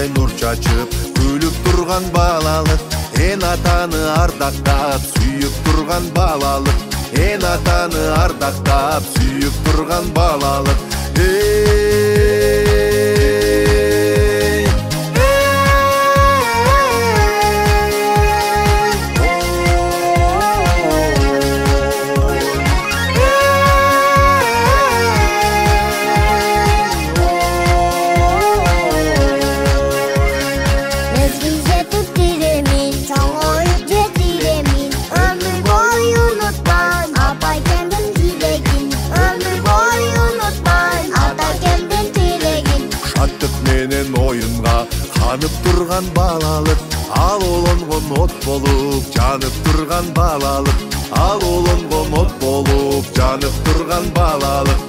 ай нур чачып күлүп турган балалык, эн атаны ардактап сүйүп турган балалык, эн атаны ардактап сүйүп турган балалык. Жанып турган балалык, ал олонгон от болуп жанып турган балалык, ал олонгон от болуп жанып турган балалык.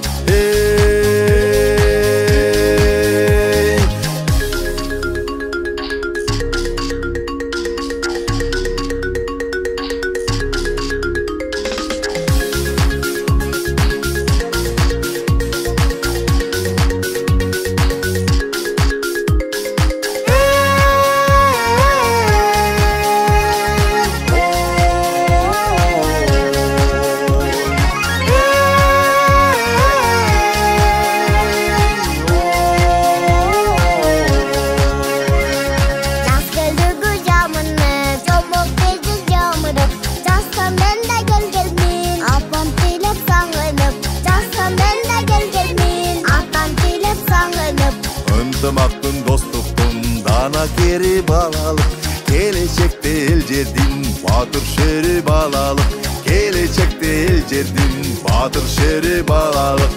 Ынтымактын, достуктун дана кери балалык, келечекте эл жердин баатыр шери балалык, келечекте эл жердин баатыр шери балалык.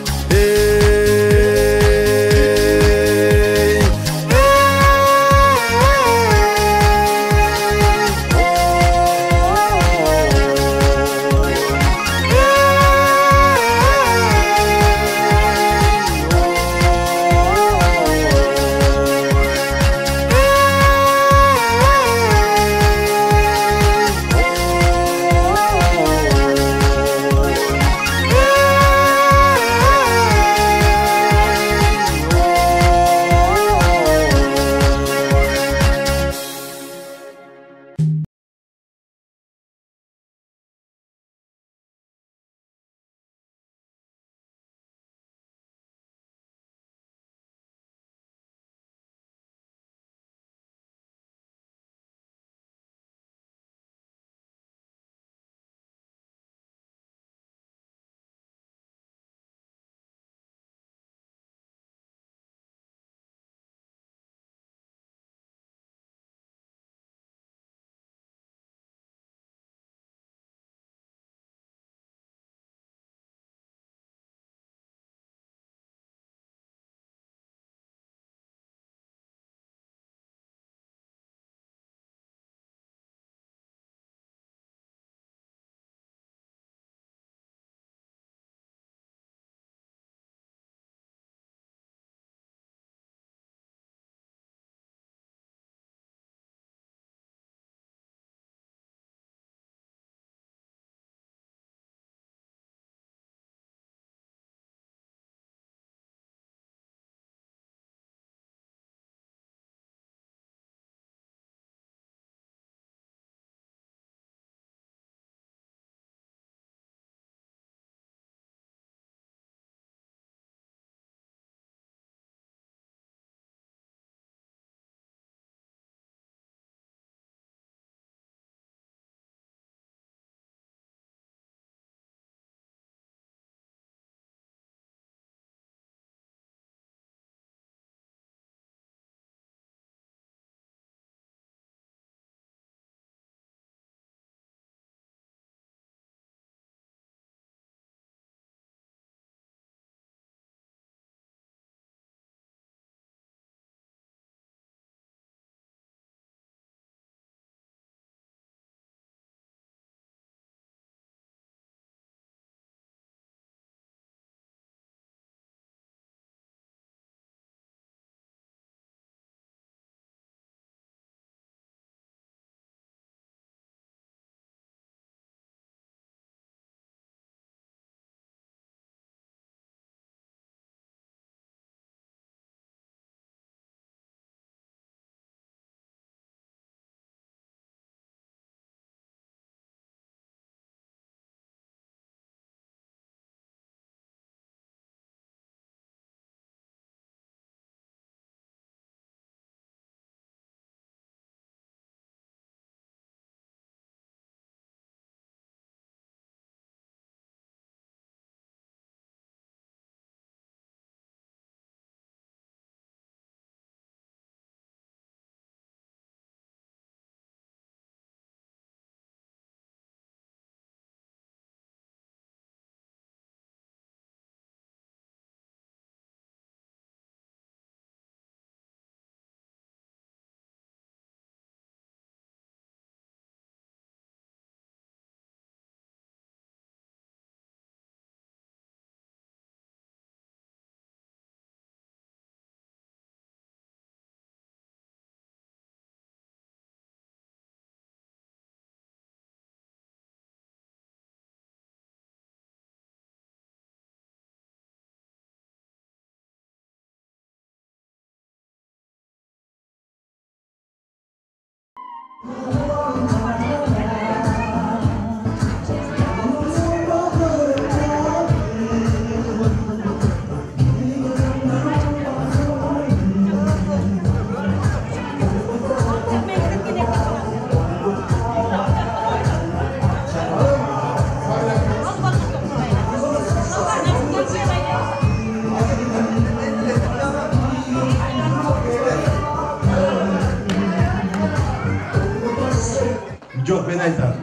Yok, ben aytarım.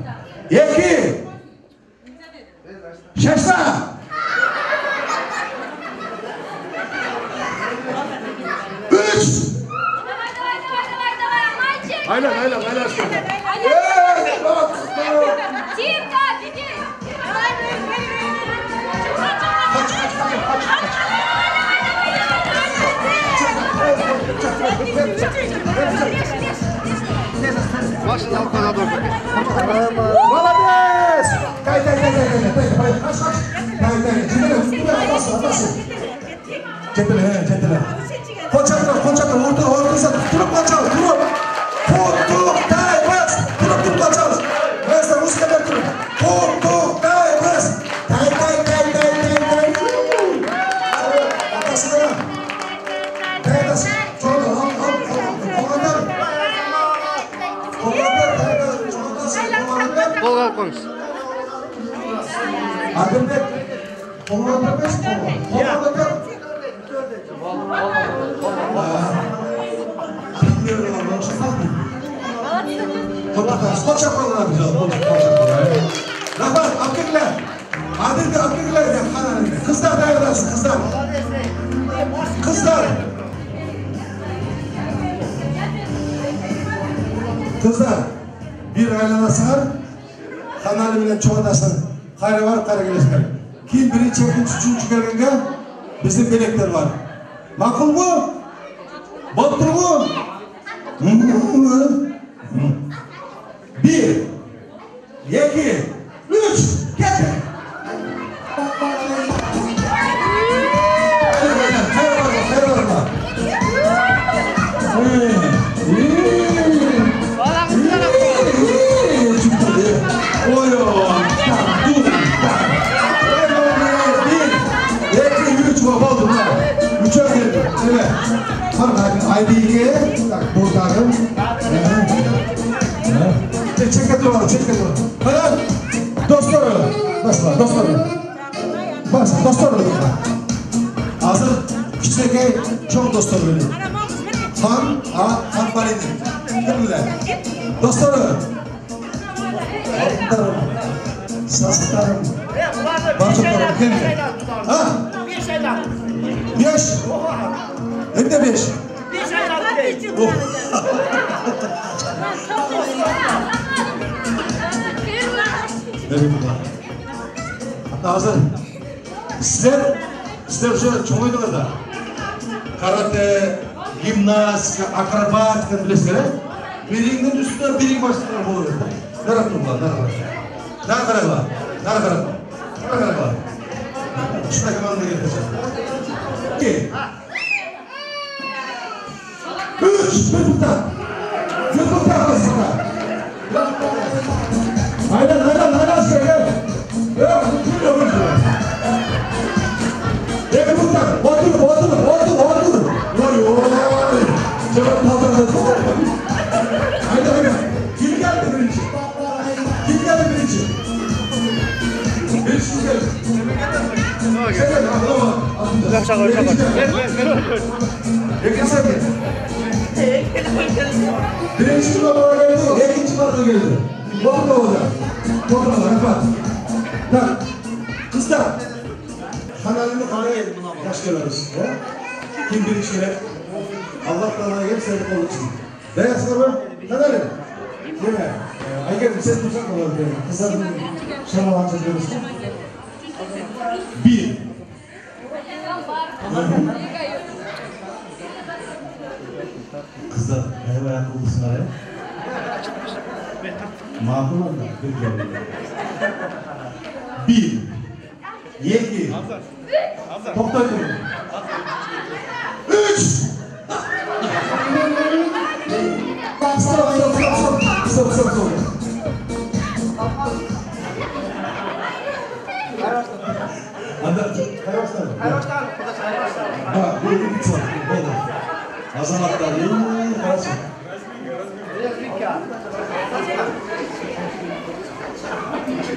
2 80 3 Aynen Başına o kadar doğru. Молодец! Дай. Жетеле. Кончатла, орта, туруп калчабыз, туруп. Токтойбыз, туруп калчабыз. Эсте музыка берип туруп. Токтойбыз. Дай. Атасына. Дайдас. Қолға қойыңыз. Адылбек, қолға бермес, қолға бер. Қоншақ қолға бер. Рахмат, алып келіңдер. Адылды алып келіңдер. Қыздар дайындалсын, Қыздар, bir aylanasılar, kanalı bilen çoğadasın, kayra var, kayra gelesler. Kim birinci, ikinci, üçüncü gelgenge, bizim belekler var. Makul mu? Bottur mu? 1 2 3 getir. Aydiye, buradayım. Çek et. Hadi, dostlarım. Hazır, küçükken çok dostlar benim. Han Balini. Kimler? Dostlarım. Altlarım. Saslarım. Barçaklarım. Kimler? Ha? 5. Hem de 5. Hazır. Sizler уже çok oynadınız da. Karate, gimnastika, akrobatika bilesizler. Birinin üstüne birinin başına olur. Nara. Şuna kamanına getireceğim. 2 3 Yıldıktan arasında. Aynen söyle. Yok, tutuyor. Yıldıktan, otur. Oy. Cevap kaldırdı. Aynen. Kim geldi birinci? Birisi geldi. Birinci numara geldi, ikinci numara geldi. Fotoğraflar, efendim. Kızlar, kanalını kanaya yaş görürüz. Kim birinci göre? Allah kanaya gelip sevdik olduğu için. Beyaz mı? Kanalı. Değil mi? Ayger, sen tutsak mı olur? Kızların şamalanca görürsün. 1 Kızlar, ne ayakkabısın araya? Makul mu? 1 2 Topla durun. 3 Stop. Oldu. Azamatlar. Karşı.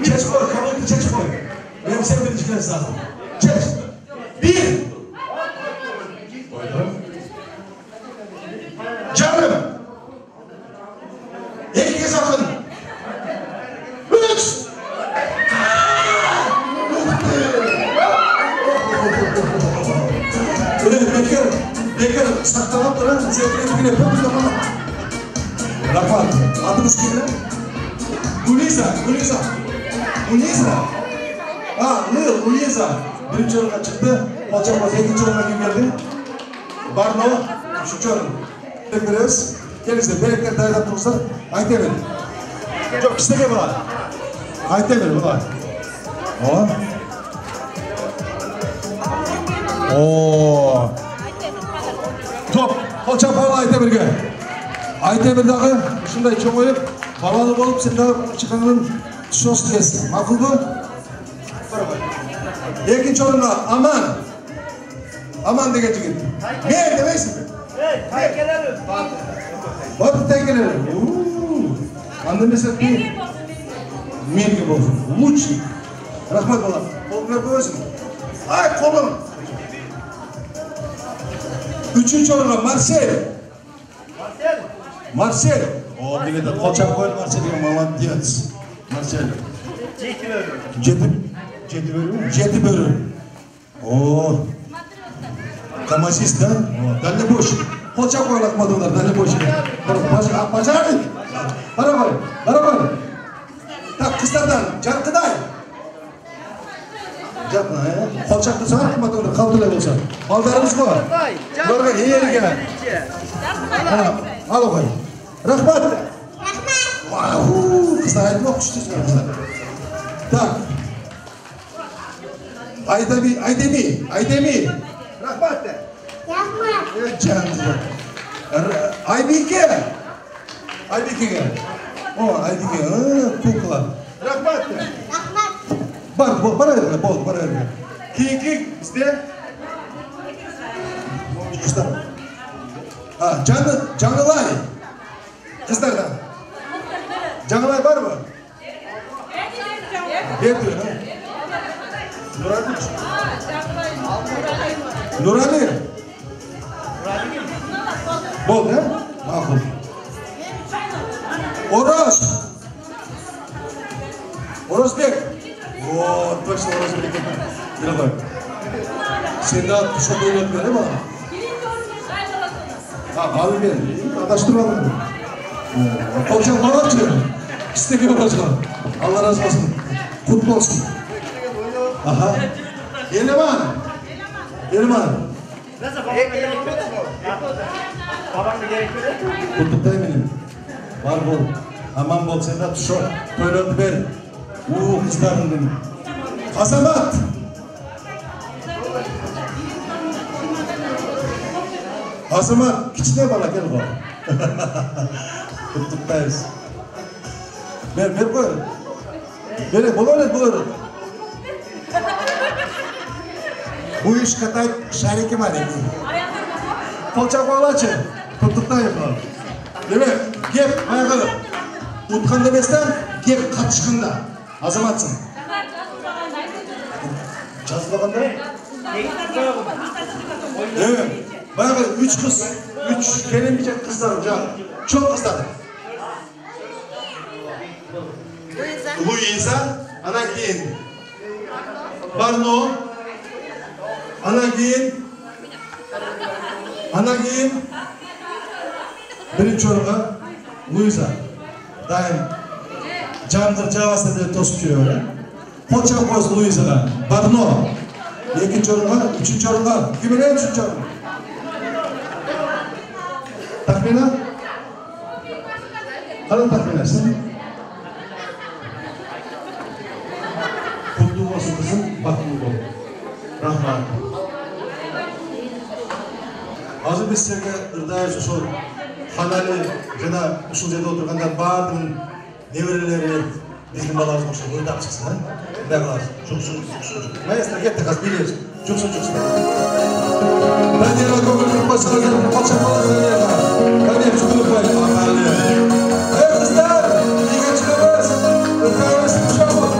Çeç koy, kabul çeç koy. Benim sen birinci kez lazım. Çeç. 1. Canım. 2 sakın. 3. Bekar, saklanıp duran zevkleri yapıyoruz ama. Rapat, adımız kim lan? Uniza. Uniza. Birinci orana çıktı. Hocamız ikinci orana kim geldi? Barno, üçüncü orana. Bekliyoruz. Gelirse, belki dayadan durursa, Aytemir. Çok istemiyor bunlar. Aytemir bunlar. Top, hocam bala Aytemir'e. Aytemir'deki şunday çok oyup, balalı olup sen de çıkanın şostu gelsin. Makul bu? İkinci orana Aman. Aman dege çıkın. Ne demeysin mi? Teykelerim. Batı teykelerim. Anlamışsın ki? Mergi olsun. Lütfen. Rahmet ola. Kolunu koyuyorsun. Ay kolum. Üçüncü orana Marcel. O bir de koçak koyun Marcel'e Malatyac. Marcel. Jeti bölü. Oo. Kamasista. Dalle boş. Koçak koyulakmadılar. Dalle boş. Bacarın. Beraber. Tak kızlardan. Carkıday. Yapma ya. Kolçaklı sana atmadığında kaldılar olsa. Baldarımız var. Bunlarga iyi yeri gel. Al o koy. Rahmat. Kızlar aydın okuştuz kızlar. Tak. Aydemi. Rahmat de. Canım. Aybike gel. O Aybike. Kukla. Rahmat de. Bana ver. Kiki iste. Kızlar. Canlılar. Kızlardan. Canlılar var mı? Diyor ha. Nurali. Bol değil mi? Makul. Orosbek. Oo, точно Orosbek. Bire bak. Sen de çok oynadık öyle mi? Abi ben. Adaştırmadın mı? Hocam bana atıyor. İstemiyor hocam. Allah razı olsun. Kutlu olsun. Aha. Eleman. Babam da gerekiyor. Kutlukta eminim. Var bol. Aman bol sen de tuşu. Toylandı ver. Kızlarım benim. Azamat. Azamat. Küçüğe bana gel bana. Kutluktayız. Ver koy. Ver bul. Bu iş katay şariki var ya. Kolçak bağlaçı. Kutluktayım bana. Değil mi? Gep ayağı. Utkan demesinden gep katışkında. Azamatsın. Çalışmaganda? Evet. Bayağı 3 kız. 3 gelemeyecek kızlarım canım. Çok kızlarım. Luisa, Anakin. Barno. Anakin. Birinci çoruğa. Luisa. Daim. Candır cevası diye tostuyor öyle. Poçak koz Luisa'da. Barno. İkinci çoruğa, üçüncü çoruğa. Kimin en üçüncü çoruğa? Takmina? Kalın takminasın. Kutlu olsun kızım, bakımlı ol. Rahmat. Hazır biz sizlerge ırdayız usul, halali, jada usul zede oturganda bağırdın nevreleri bizim balarımız boşa, bunu da çıksın, ha? Ne kadar? Çok. Mayaslar, yetti kaz, biliyorsun. Çok. Daniela Kovalyov başarılı Koçakoğlu Daniela. Daniela Çukurupay aferin. Evet kızlar, iyi geçiririz. Öperiz, inşallah.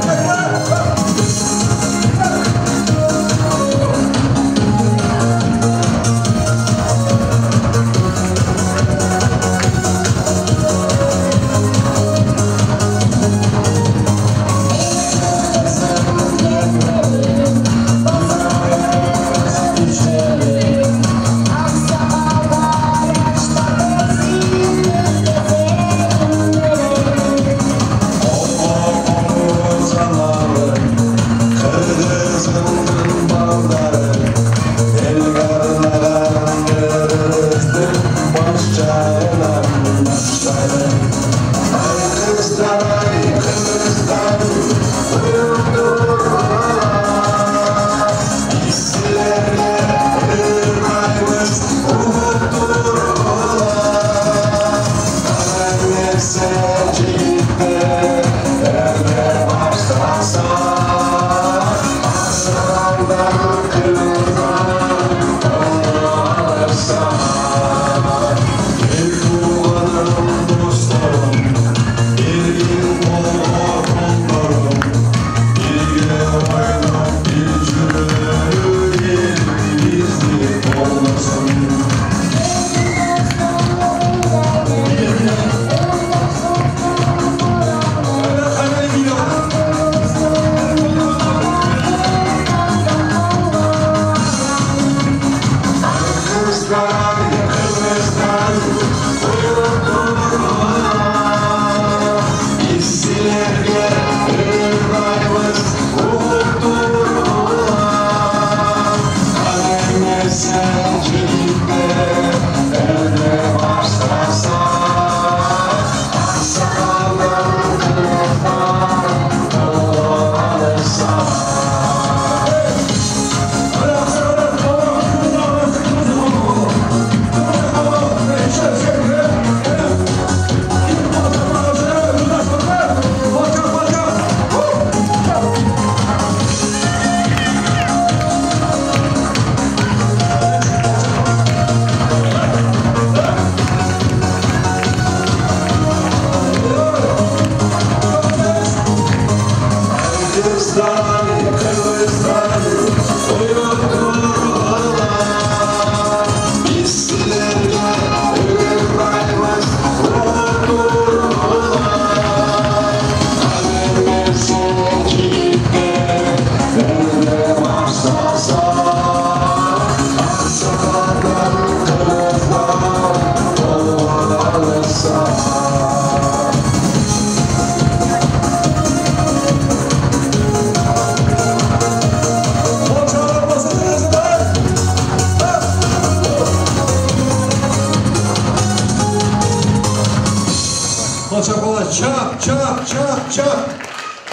Çak.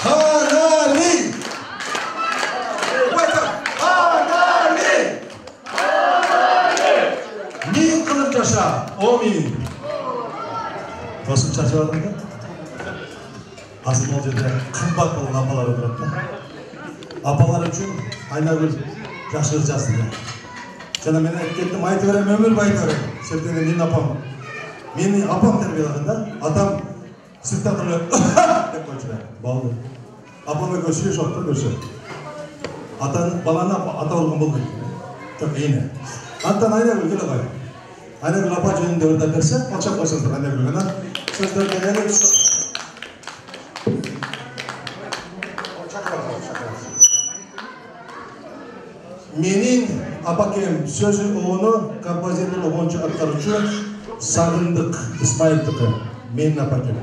Hanali. Hanali. Min kılıp yaşa. O min. Nasıl çarşıladın da? Aslında olacak kımbat olan apalar olarak da. Apalar için ayna bir yaşayacağız diye. Sana beni ettim ayet verem, ömür bayit verem. Septene min apam. Min apam terbiyelerinden adam sırtta duruyor. Hep koçlar. Bağlı. Apamı göçüyor, şokta göçüyor. Atanın balana ata olgun buldu. Çok iyi ne? Antan ayna gül gül agay. Ayna gül apa cünün dörde derse, alçak başınızdır ayna gül gül. Sözler genelde bir şok. Menin apakem sözü oğunu kompozitör oğuncu aktarıcı Sağındık İsmail Tıkı. Menin apakem.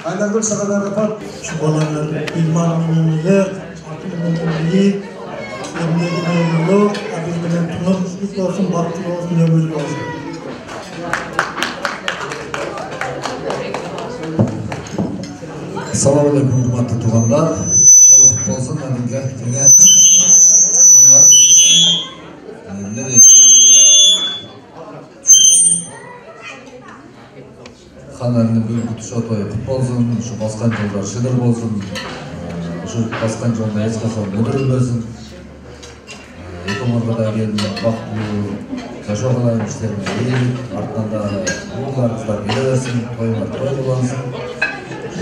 Aylardır sakalar yapar. Şu olanlar iman minimlilik, akıl minimlilik, emniyeti memnunluk, abinden tunumsuzluk olsun, baktır olsun, ömürlük olsun. Assalamu alaikum hurmatli tug'anlar. To'y bo'lsin, menga kelgan xonani bir kutish to'yi qutlu bo'lsin, shu bosgan yo'llar shidir bo'lsin, shu bosgan yo'lda hech qachon mudirilmasin. Ekonomiyada kelgan vaqtli yashog'lar ishlarini yeylik, ortdan da o'g'illar qizlar kelaversin, to'ylar to'y bo'lsin.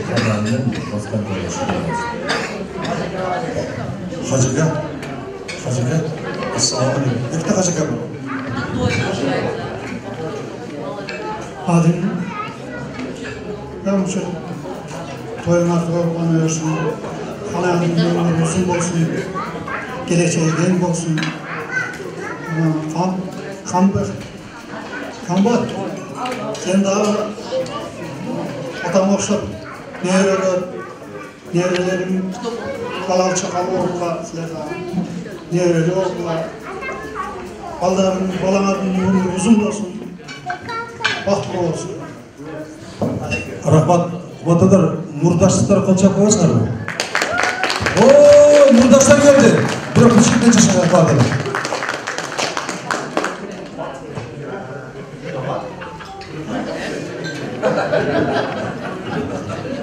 Xonani bosgan yo'lda shidir bo'lsin. Hacıga. Assalamu alaikum. Nekta hacıga bu? Hadi. Ben şu toyun artığı kullanıyorsun. Hayatın yolları uzun olsun. Geleceğe gen olsun. Kan var. Sen daha adam okşap. Nerelerin halal çakal oğullar silahlar. Nereli oğullar. Balanların yolları uzun olsun. Bahtlı olsun. Rahmat, Vatadır, murdaşlıklar kolçak koyasınlar mı? Ooo, murdaşlar geldi. Bir küçük ne çeşit yapardı.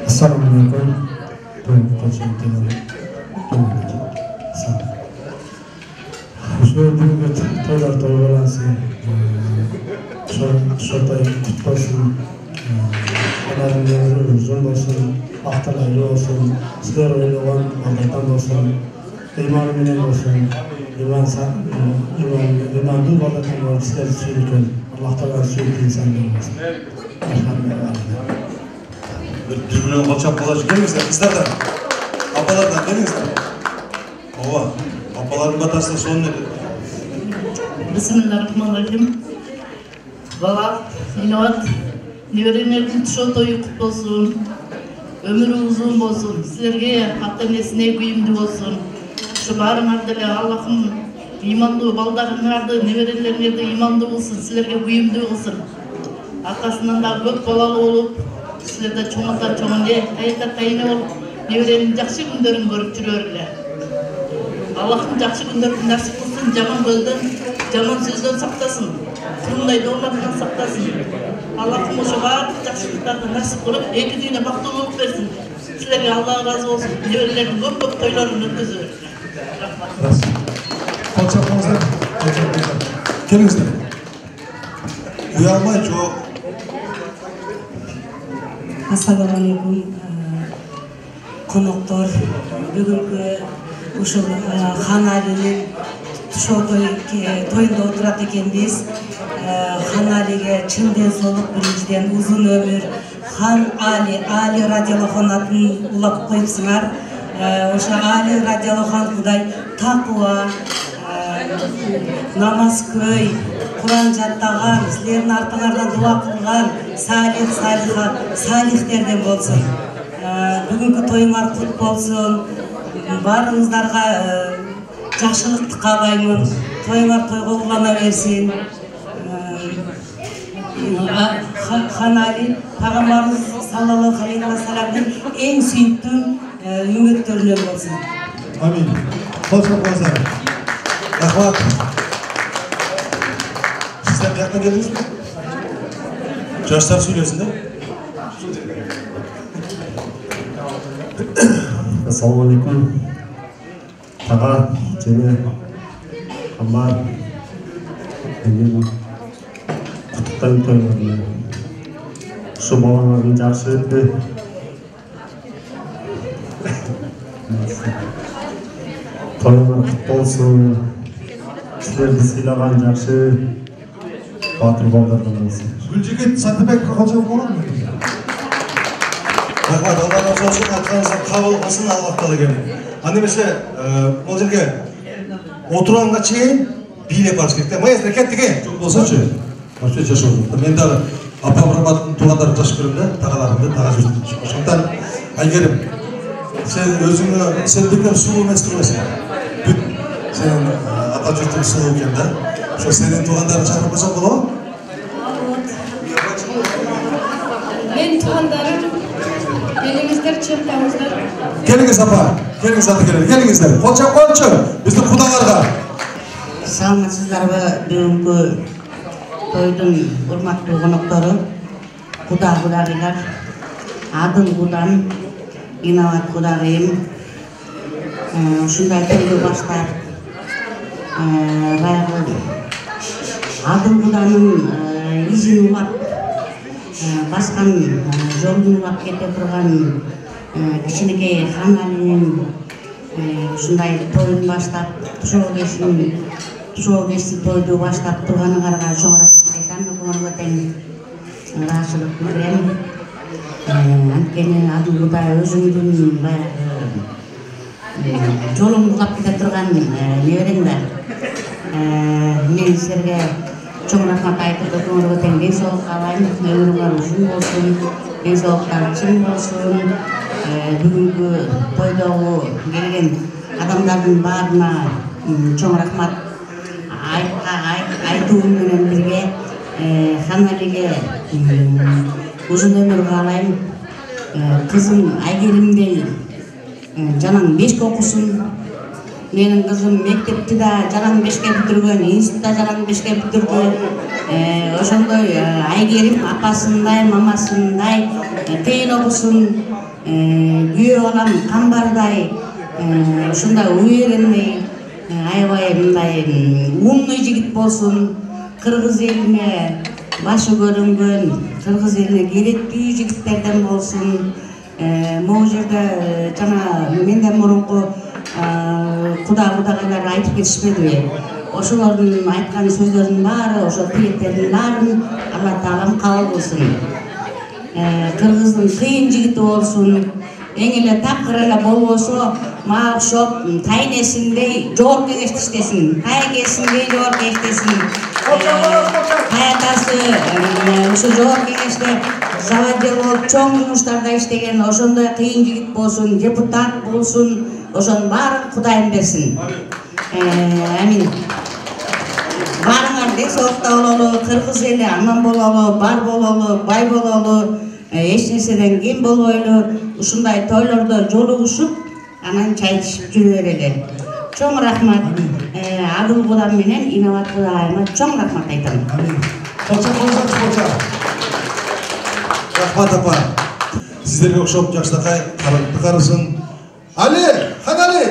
Assalamu alaikum. Kolçak koyasınlar. Şu bugünkü toylar toylansın. Şu toy kutlasın. Onların ömrü uzun olsun, ahtalaylı olsun, sizler oynayan Allah'tan olsun, imanı menen olsun. İmanlı balıklar sizler söylüyorum. Allah Teala söylediği insan olmasın. Birbirine kolçak kolacı gelingizler kızlardan. Apalardan gelingizler. Ova, apaların batarsa son nedir? Bismillahirrahmanirrahim. Baba, ilavat, nevrenlerдің tuşo toyu kutlu olsun. Ömürü uzun olsun. Sizlerge hatta nesine kuyumdu olsun. Şu barınardele Allah'ım imanlı baldarınardı, neverelerine de imanlı olsun. Sizlerge kuyumdu olsun. Arkasından da көп balalı olup, sizlerde çoğundan çoğunye, hayata tayine olup, neverenin жақсы күндерін көріп жүрерler. Allah'ım жақсы күндерді nasip kılsın, жаман көзден, жаман сөзден сақтасын. Құрымдай доғларынан сақтасын. Allah'ım oşu bardық жақсылықтарды nasip kılıp, екі düğüne бақтылылық берсін. Sizlerге Allah razı olsun. Neverelerin көп toylarını ötküzür. Kolçaklarınızdan, gelingizler. Uyarmay çok. Assalamualaikum konoktор. Бүгүнкү ушул Хан Алинин тушоо тоюнда отурат экенбиз. Хан Алиге чын денсаулык, биринчиден узун өмүр. Хан Али радиолохон атын улап коюпсуңар. Ошо Али радиолохон Кудай такыба, намаз көй, Kur'an жаттаган, силердин артыңардан дуа кылган салихтерден болсун. Бүгүнкү тоюңар кут болсун. Баарыңыздарга жакшылыкты каалаймын. Тоюңар тойго улана берсин. Хан Али пайгамбарыбыз саллаллаху алейхи ва салламдын эң сүйүктүү үмөттөрүнөн болсун. Amin. Kolçaklarınızdan. Rahmat. Sizler bir yakına geldiniz mi? Çarşılar söylüyorsun değil mi? Assalamualaikum. Taga, Ceme, Ammar, Kutuktayım toylarını. Şu babaların жақсы өтті. Toylar kutlu olsun. Sizlerді сыйлаған жақсы батыр балдардан болсын. Gülceket Satıbek Kolçak olur mu? Rahmat, Allah razı olsun. Atkanızdan kabul olsun, Allah Teala gelin. Annemese, o жерге oturanға чейин бийлеп барыш керек. Маэстро кеттік е? Жоқ болсачы. Вообще жашап отыр. Мен дагы апам Раматтың туғандарын жашып көрөм да, тағаларымды таға жүрдім. Ошондон Айгерим, сен өзүңө сен бекер сулуу эмес турбайсың. Бүт сен ата журтуң сулуу экен да. Ошо сенин туугандарың чакырып койсоң болобу? Мен туғандарым, келіңіздер, чемпионыздар. Келіңіз апа, келіңіз аты келіңіз, келіңіздер. Қолчақ қолчы, біздің құдаларға. Саламатсыздар ба, бүгүнкү тойдун урматтуу коноктору, кудагыйлар, Адыл Кудан, Инабат кудагыйым. Ушундай тойду баштап, баягы Адыл Куданын изин улап, баскан жолун улап кете турган кичинекей Хан Алинин ушундай тойун баштап, тушоо кешти тойду баштап турганыңарга чоң рахмат айтам. Көңүлгө тең ыраазычылык билдирем. Анткени Адыл Кудай өзүңдүн баягы жолун улап кете турган неберең да. Мен силерге чоң рахмат айтып, көңүлгө тең денсаулык каалайм. Өмүрүңөр узун болсун, денсаулыктар чың болсун. Бүгүнкү тойдогу келген адамдардын баарына чоң рахмат айтуум менен бирге Хан Алиге узун өмүр каалайм. Кызым Айгеримдей жанаң 5 окусун. Менин кызым мектепти да жанаң 5-ке бүтүргөн, институтта жанаң 5-ке бүтүрдү. Ошондой Айгерим апасындай, мамасындай тейин окусун. Күйөө балам камбардай, ушундай уверенный, аябай мындай умный жигит болсун. Кыргыз элине башы көрүнгөн, кыргыз элине керектүү жигиттерден болсун. Могу жерде жана менден мурунку Кудагайлар айтып кетишпедиби? Ошолордун айткан сөздөрүнүн баары, ошо тилектердин баарын Алла Таалам кабыл кылсын. Кыргыздын кыйын жигити болсун, эң эле тапкыр эле болбосо, мага окшоп тайнесиндей жогорку кеңеште иштесин, тайкесиндей жогорку кеңештесин. Каятасы ошо жогорку кеңеште заводдел болуп чоң жумуштарда иштеген, ошондой кыйын жигит болсун, депутат болсун, ошонун баарын Кудайым берсин. Амин. Баарыңар десокта бололу, кыргыз эли аман бололу, бар бололу, бай бололу, эч нерседен кем болбойлу, ушундай тойлордо жолугушуп, анан чай ичип жүрө берели. Чоң рахмат. Адыл Кудам менен Инабат Кудайыма чоң рахмат айтам. Рахмат апа. Сиздерге окшоп жакшынакай карапты карысын. Али, Ханали.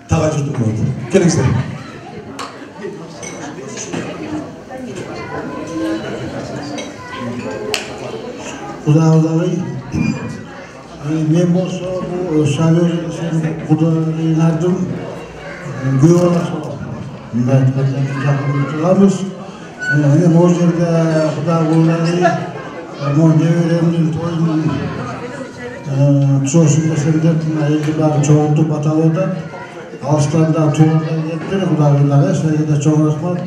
Тага жүрдүм болот. Келиңиздер. Кудайым, мен болсо бул шайлоосун Кудайдын күйөө болосу. Мындай айтканда жакын турабыз. Мен ол жерде Кудайым, могу неберемдин тоюнун чоошун десем деп элди баары чогултуп аталып атат. Алыстанда туугандар кеттир, Кудайым, силерге да чоң рахмат.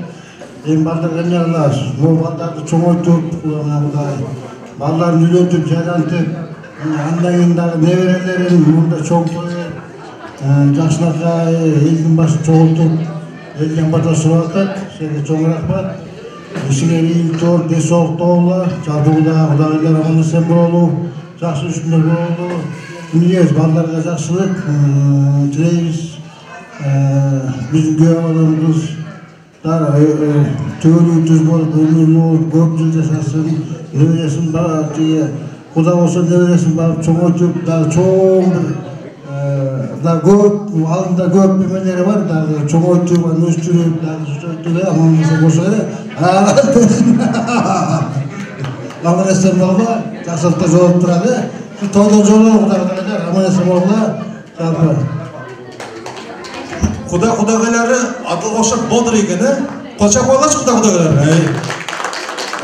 Эми бардык энелер, бул балдарды чоңойтуп, Кудайым, балдарын үйлөтүп, жайлантып, андан кийин дагы неберелерин мында чоң тоюп, жакшынакай элдин башын чогултуп, элден бата сурап атат. Силерге чоң рахмат. Ишиңер ийгилик жол, десок тоолу, жабууда Кудайым аман эсен бололу, жакшы үшүндөр бололу. Эмнебиз балдарга жакшылык тилейбиз. Биздин күйөө балдарыбыз түбөлүү түз болуп, өмүрлүү болуп, көп жыл жашасын, небересин тиги Кудай болсо небересин барып чоңойтуп, дагы чоң бир дагы көп, алдында көп эмелери бар, дагы чоңойтуп, өстүрүп, дагы сөйтүп, аман эсен болсо аман эсен болго, жакшылыкта жолуп турат, тойдо жолу Кудайга аман эсен болго, жалпы. Кудайгайлары атылга окшоп бодур экен, Кочак болачы Кудайгайлары.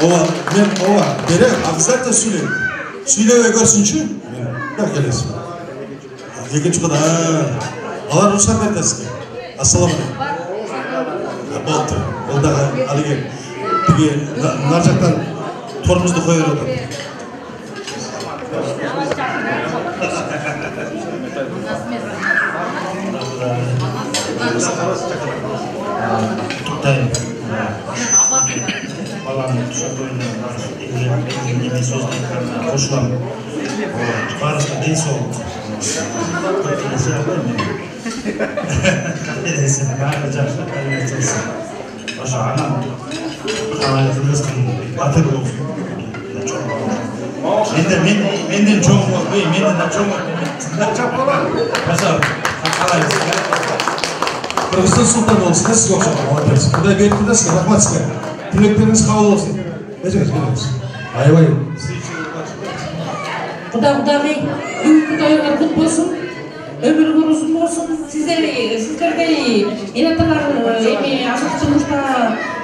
Мен бере обязательно сүйлөйм. Сүйлөбөй көрсүнчү? Да келесиң. Экинчи Кудай. Алар уруксат берди сизге. Ассаламу алейкум. Болду. Бул дагы алиге тиги нар жактан тормузду коюп атат. Баланы тушатойына эми сөздүн кошулам. Барыска ден соолук. Көптүнесе албайм. Капедесе баары жакшы кайрылсын. Ошо анан калайыбыздын батыр болсун. Менден чоң болбой, менден да чоң болбой. Калайбыз. Кыргызстан султаны болсун, сизге окшоп молодец. Кудай берипти да сизге, рахмат сизге. Тилектериңиз кабыл болсун. Келиңиз. Аябай. Кудайым, бүгүнкү тоюңар кут болсун. Өмүрүңөр узун болсун. Сиздердей энаталар эми азыркы жумушта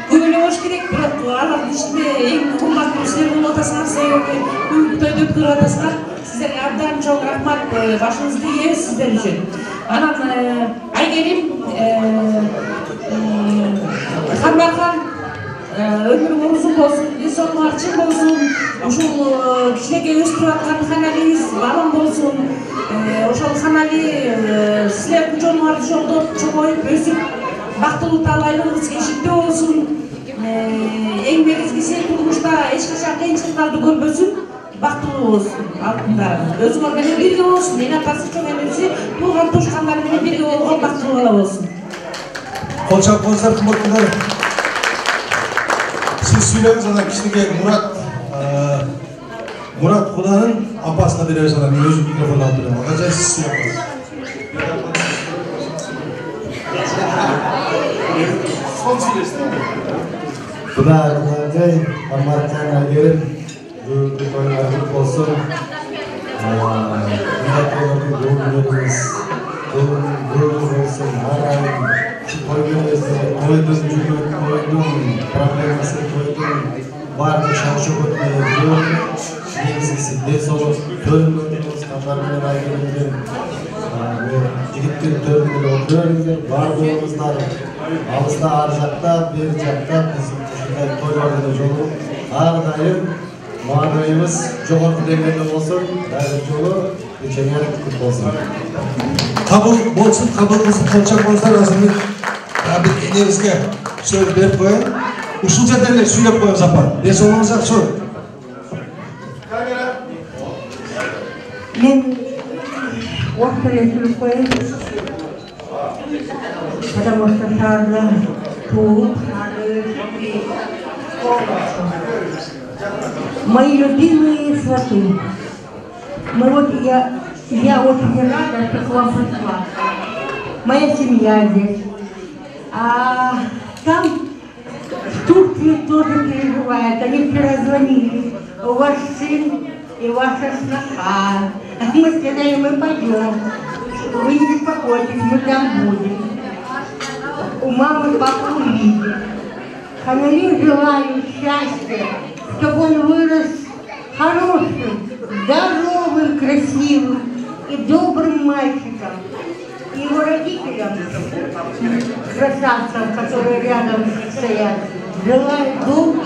көп эле болуш керек, бирок алардын ичинде эң урматтуу силер болуп атасыңар, себеби бүгүнкү тойду өткөрүп атасыңар. Сиздерге абдан чоң рахмат, башыңызды ийебиз сиздер үчүн. Анан Айгерим, Ханбархан, өмүрүңөр узун болсун, денсаулыгыңар чың болсун, ушул кичинекей өстүрүп аткан Ханалиңиз балам болсун. Ошол Ханали силердин жолуңарды жолдоп, чоңоюп, өсүп, бактылуу таалайлыгыңыз кечиктүү болсун. Эң негизгиси турмушта эч качан кыйынчылыктарды көрбөсүн, бактылуу болсун. Алдында өзүңөр менен бирге болсун, эне атасы чоң энеси, тууган тушкандар менен бирге болгон бактылуу бала болсун. Кол чапкыңыздар, кымбаттуулар. Сиз сүйлөңүз, анан кичинекей Мурат Куданын апасына беребиз, анан мен өзүм микрофон алып берем. Ага сиз сүйлөп Кудайым, Арматан Айгерим, бүгүнкү тоюңар кут болсун. Alыста ар жақта, бер жақта біз ушундай тойларда жолугуп ар дайым маанайыбыз жогорку деңгээлде болсун. Дагы жолу кечеңер күт болсун. Кабыл болсын, кабыл болсын, колчак болсаңар азыр мен бир энебизге сөз берип коеюн. Ушул жерде эле сүйлөп коебуз апа. Эс болмаса ошо. Мен ортоя сүйлөп коеюн. Потому что сразу тут, мои любимые сваты. Я очень рада, что к вам пришла. Моя семья здесь. А там в Турции тоже переживают. Они вчера звонили. Ваш сын и ваша сноха. Мы сказали, мы пойдем. Вы не беспокойтесь, мы там будем. У мамы и папы увидят. Ханалю желаю счастья, чтобы он вырос хорошим, здоровым, красивым и добрым мальчиком. И его родителям, красавцам, которые рядом стоят, желаю доброго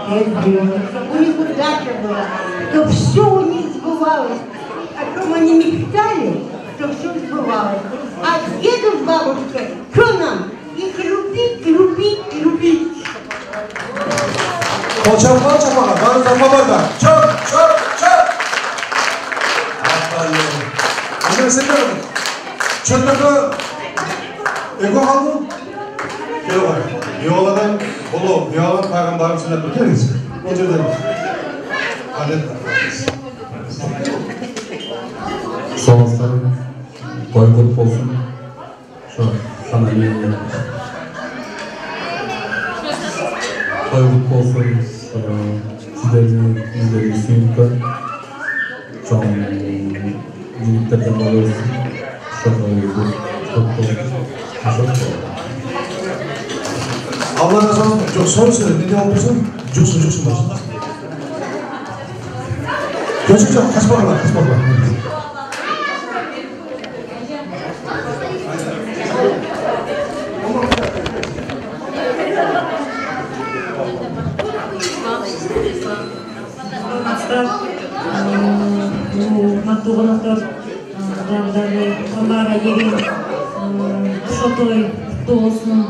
ребенка, чтобы у них удача была, чтобы все у них сбывалось. О чем они мечтали, чтобы все сбывалось. А деду с бабушкой, что нам? Их любить, любить, любить. Колчак апага, барыңыздар бабарда. Чөп. Анан сендер чөптөрдө эго калды? Келбай. Йоладан боло, йоладан пайгамбарым сүйлөп келиңиз. Бул жерде. Адет. Соңғыстар бойкот болсын. Шо Ханалия бойкот болсын. Сіздерді сүйінкі чоң жігіттерден болсын. Allah razı olsun. Çok soru söyle. Ne diye olursun? Cuksun başında. Gözükçe kaç baklar. Мактуу коноктор дагы Тамара Ерин Шотой куттуу болсун.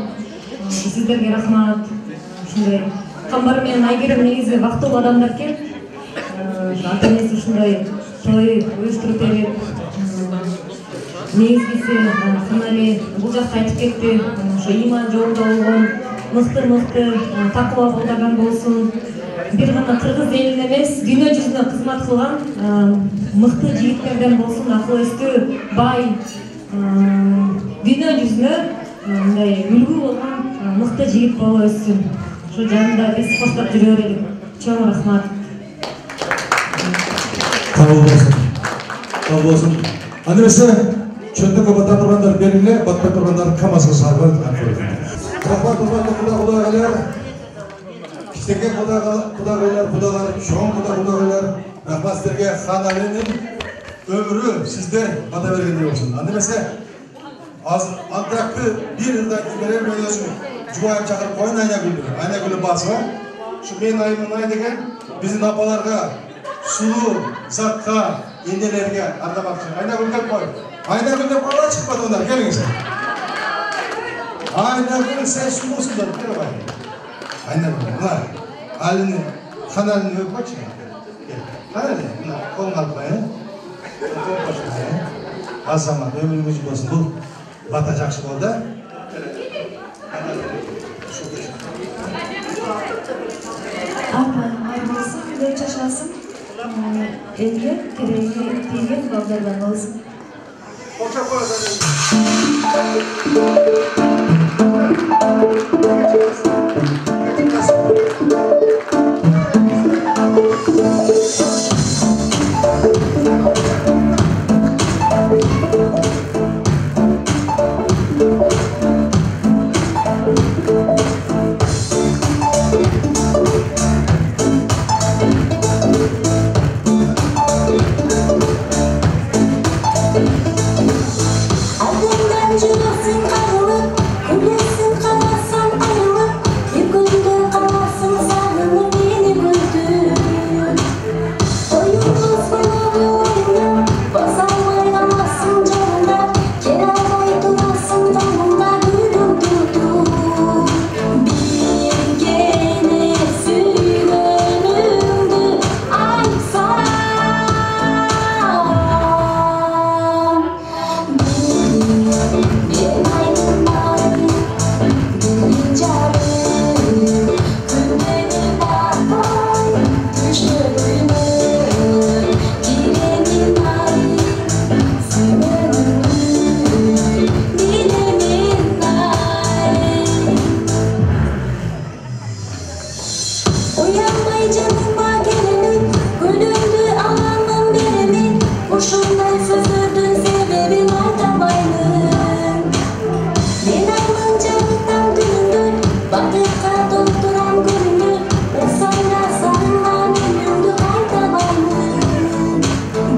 Сиздерге рахмат. Ушундай Камбар менен Айгерим негизи бактылуу адамдар экен. Ата энеси ушундай той уюштуруп берип, негизгиси Ханали бул жакта айтып кетти. Ошо иман жолунда болгон мыкты такыба балдардан болсун. Бир гана кыргыз элине эмес, дүйнө жүзүнө кызмат кылган мыкты жигиттерден болсун, акыл эстүү, бай, дүйнө жүзүнө мындай үлгү болгон мыкты жигит болуп өссүн. Ошо жанында биз коштоп жүрө берелик. Чоң рахмат. Кабыл болсын. Андресе чөндөгө бата тургандар белгиле, батпай тургандар КамАЗга салган. Рахмат, Кудайга. Кичеке Кудайлар, чоң Кудайлар, рахмат сіздерге. Ханалинин өмүрү сиздер бата бергендей болсын. Андемесе антракты бир жылдан берем мен өзүм жубайып чакырып коюн Айнагүлдү басыга. Ушу мен айымын ай деген биздин апаларга, сулуу затка, энелерге ардамакчы. Айнагүл деп кой. Айнагүл деп кала чыкпады ондар, келиңиз. Айнагүл сен сулуусуңдар, кел бай. Айнагүл, мына Алини, Ханалини өп койчу. Караңыз, мына колун алып кой, Азамат өмүрүңүз болсун. Бул бата жакшы болду. Апа, айболсун, күндөй жашасын. Элге кереги тийген балдардан болсун. Uyanmay canıma gelenin, gülümdü alanın birimi. Boşundan sözürdün sebebin aytamayın. Men ayrılacaktan gülümdür, bakıkka dolduran gülümdür. Osayla sanılan ölümdü aytamayın.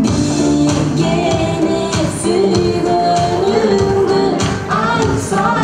Bir gene süygönümdü aytsam.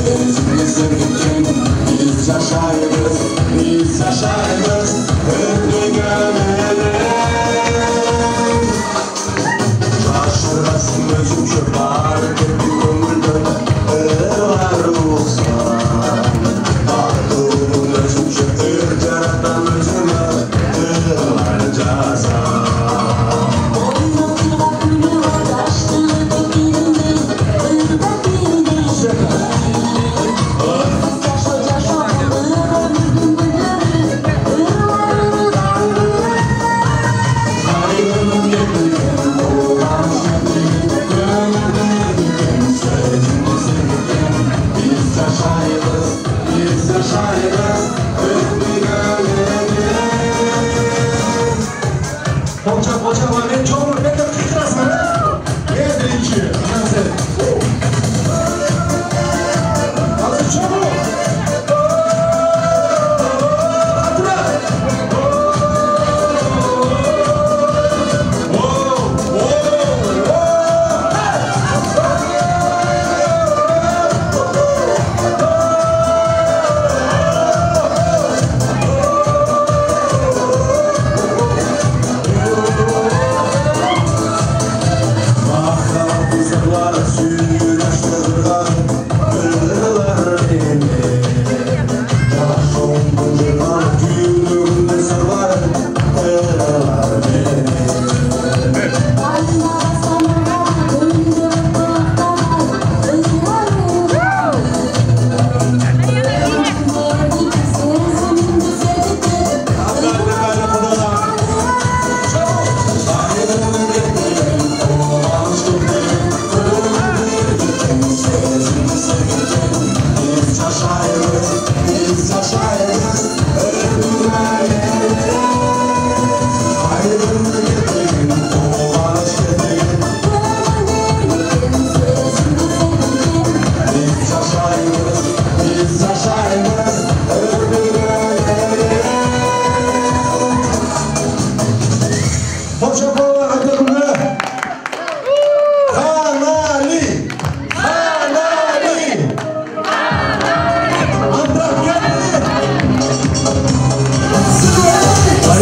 Hayır,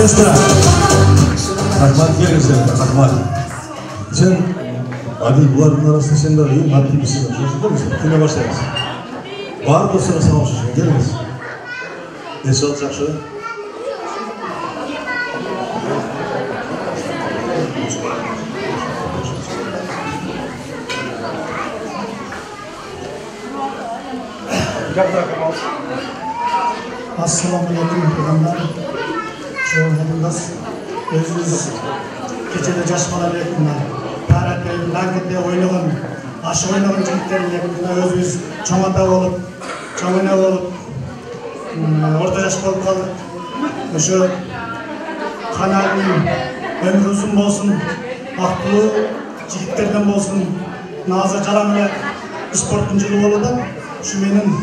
Orkestra. Rahmat gelirsen, rahmat. Sen, Adil buların arasında sen de iyi, maddi bir şey var. Şaşırdın mısın? Kime başlayız? Var da sıra sağ olsun, geliniz. Nesi olacak şu? Assalamu alaikum programlar. Çoğu hepimiz özümüz keçede caşmalar yakınlar. Tarihte, markette oynayan, aşı oynayan çocukların yakınlar özümüz çoğata olup, çoğuna olup, orta yaş olup kaldık. Şu kanalın ömrü uzun olsun, aklı çocuklardan olsun, nazı calanına sportunculuğu olup da şu benim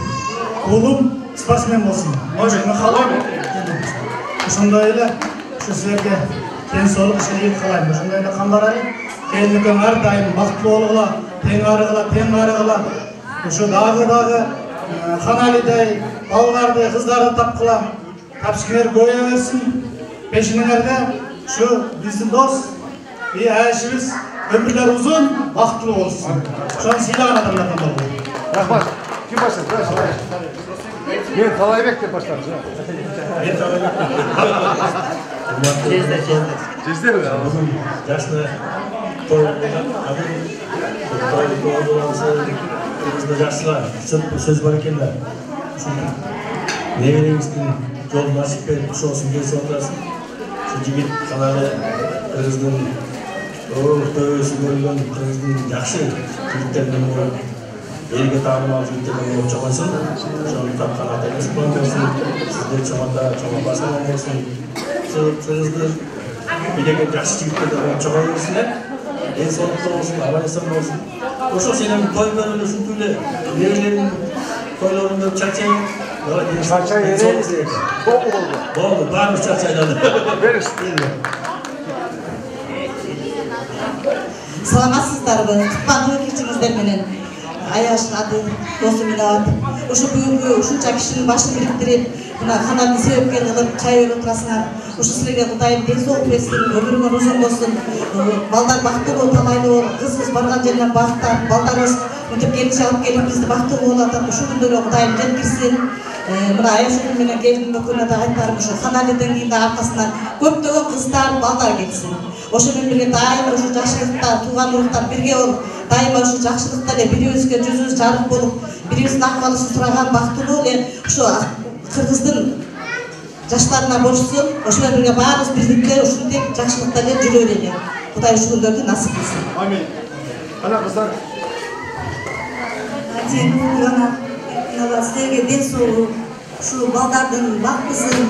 oğlum sportsmen olsun. Hocam kalayım. Şundayla şu sizlerge ten soluq şeyi kalayım. Şundayla kambarayı kendine her daim baklı olğula, ten arıgıla. Şu dağı kanaliday, balgardı, kızları tapkıla, tapşıklar koya versin. Peşinlerde şu bizim dost, bir aşımız ömürler uzun, baklı olsun. Şu an silahın adamlardan oldu. Rahmat, kim başladı? Ben Talaybek de başladı. Ben Talaybek de. Cezde mi? Yaşlı toyunda kızda yaşlılar, söz var ekenler. Neverimizin yol nasip edip kuş olsun diye sorarsın. Şu jigit kanalı kızın tövbesi görülen kızın yaxşı jigitlerden olup elge tanımал jigitlerden olup çabansın. Şunu tapkan atayınız koymasın. Sizler çama basaman olsun. Şu kızdı bilegen yaxşı jigitlerden olup çabayırsınlar. En sonunda olsun, avanesinden olsun. Oşo senin toy bölümünde şu türlü nevelerin toylarında çarçayın. Çarçay veririz. Oldu, varmış çarçaylarını. Veririz. Salamasızlarımı, tutmandığı keçinizler menen. Ayaşın adı, dostum adı. Uşu büyüğü, uşunca kişinin başını biriktirip, buna kanalını sebepken kılıp çay öyle oturasınlar. Uşu silerge Kudayım den soğuk versin, ömrüңөр uzun bolsun. Balдар baktı talaylı ol, kız bargan жеринен baktar, baldarız. Ötüp gelişe alıp gelip bizdi baktı oğlatan, uşu gündörü Kudayım jetkirsin. Mına Ayaşın menen gelin öküne de aytarım uşu kanaliden kийinde arkasından köptögön kızlar, balдар ketsin. Oşunun birge daim uşu jakşылыкта, tuğanlılıkta birge olup, daima uşu jakşылыкта эле бирибизге жүзүбүз жарык болуп, бирибиздин акыбалыбызды сураган бактылуу эле ушу кыргыздын жаштарына борчсун. Ошо менен бирге баарыбыз бирликте ушунтип жакшылыкта эле жүрө берели. Кудай ушу күндөрдү насип кылсын. Амин. Ана кыздар. Силерге ден соолук, ушу балдардын бактысын,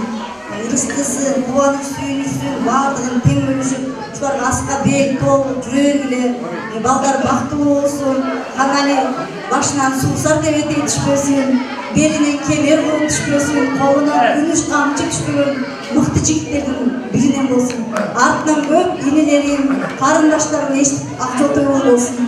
ырыскысын, кубаныч сүйүнүшүн баардыгын тең бөлүшүп, ушуларга аска бел толуп жүрө бергиле. Балдар бактылуу болсун, канали башынан суусар тебетей түшпөсүн, белинен кемер болуп түшпөсүн, колунан күмүш камчы түшпөгөн мыкты жигиттердин биринен болсун. Артынан көп инелерин, карындаштарын эстип ак жолтоо болсун.